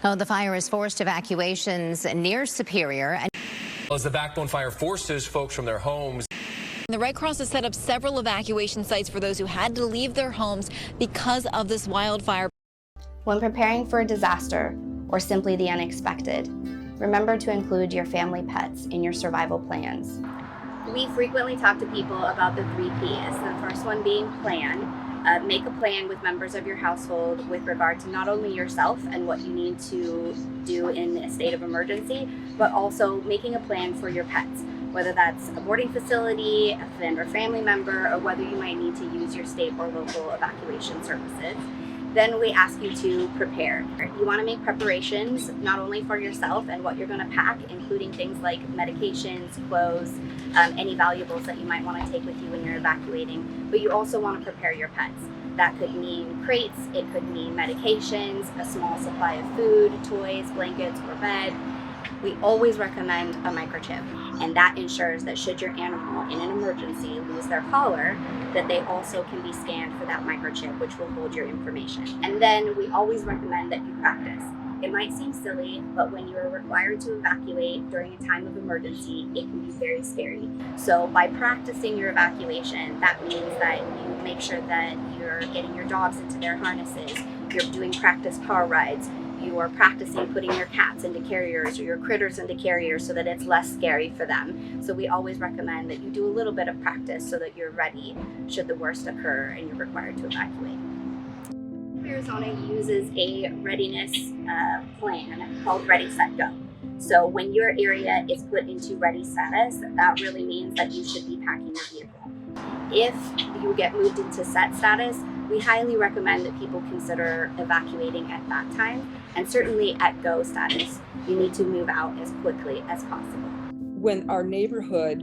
Oh, the fire has forced evacuations near Superior. As the backbone fire forces folks from their homes. The Red Cross has set up several evacuation sites for those who had to leave their homes because of this wildfire. When preparing for a disaster or simply the unexpected, remember to include your family pets in your survival plans. We frequently talk to people about the 3 Ps. The first one being plan. Make a plan with members of your household with regard to not only yourself and what you need to do in a state of emergency, but also making a plan for your pets, whether that's a boarding facility, a friend or family member, or whether you might need to use your state or local evacuation services. Then we ask you to prepare. You want to make preparations not only for yourself and what you're going to pack, including things like medications, clothes, any valuables that you might want to take with you when you're evacuating, but you also want to prepare your pets. That could mean crates, it could mean medications, a small supply of food, toys, blankets, or bed. We always recommend a microchip, and that ensures that should your animal in an emergency lose their collar, that they also can be scanned for that microchip, which will hold your information. And then we always recommend that you practice. It might seem silly, but when you are required to evacuate during a time of emergency, it can be very scary. So by practicing your evacuation, that means that you make sure that you're getting your dogs into their harnesses, you're doing practice car rides, you are practicing putting your cats into carriers or your critters into carriers so that it's less scary for them. So we always recommend that you do a little bit of practice so that you're ready should the worst occur and you're required to evacuate. Arizona uses a readiness plan called Ready, Set, Go. So when your area is put into ready status, that really means that you should be packing your vehicle. If you get moved into set status, we highly recommend that people consider evacuating at that time, and certainly at go status, you need to move out as quickly as possible. When our neighborhood,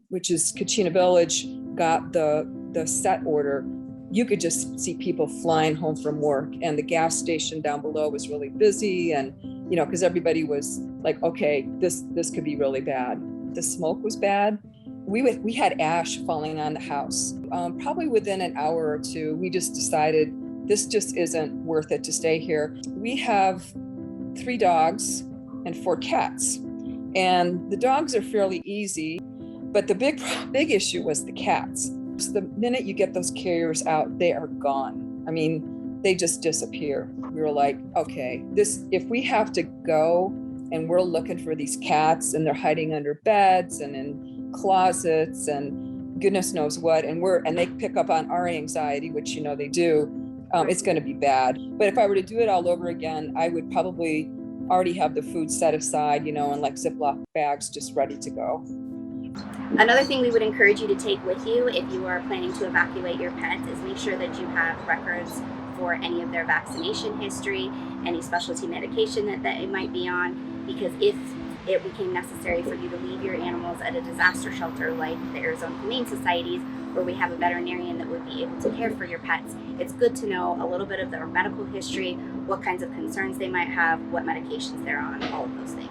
which is Kachina Village, got the set order, you could just see people flying home from work, and the gas station down below was really busy, and because everybody was like, okay, this could be really bad. The smoke was bad. We had ash falling on the house. Probably within an hour or two, we just decided this just isn't worth it to stay here. We have 3 dogs and 4 cats, and the dogs are fairly easy, but the big issue was the cats. So the minute you get those carriers out, they are gone. I mean, they just disappear. We were like, okay, if we have to go and we're looking for these cats and they're hiding under beds and in closets and goodness knows what, and they pick up on our anxiety, which they do, it's going to be bad. But if I were to do it all over again, I would probably already have the food set aside, in like Ziploc bags just ready to go. Another thing we would encourage you to take with you if you are planning to evacuate your pets is make sure that you have records for any of their vaccination history, any specialty medication that it might be on, because if it became necessary for you to leave your animals at a disaster shelter like the Arizona Humane Societies, where we have a veterinarian that would be able to care for your pets, it's good to know a little bit of their medical history, what kinds of concerns they might have, what medications they're on, all of those things.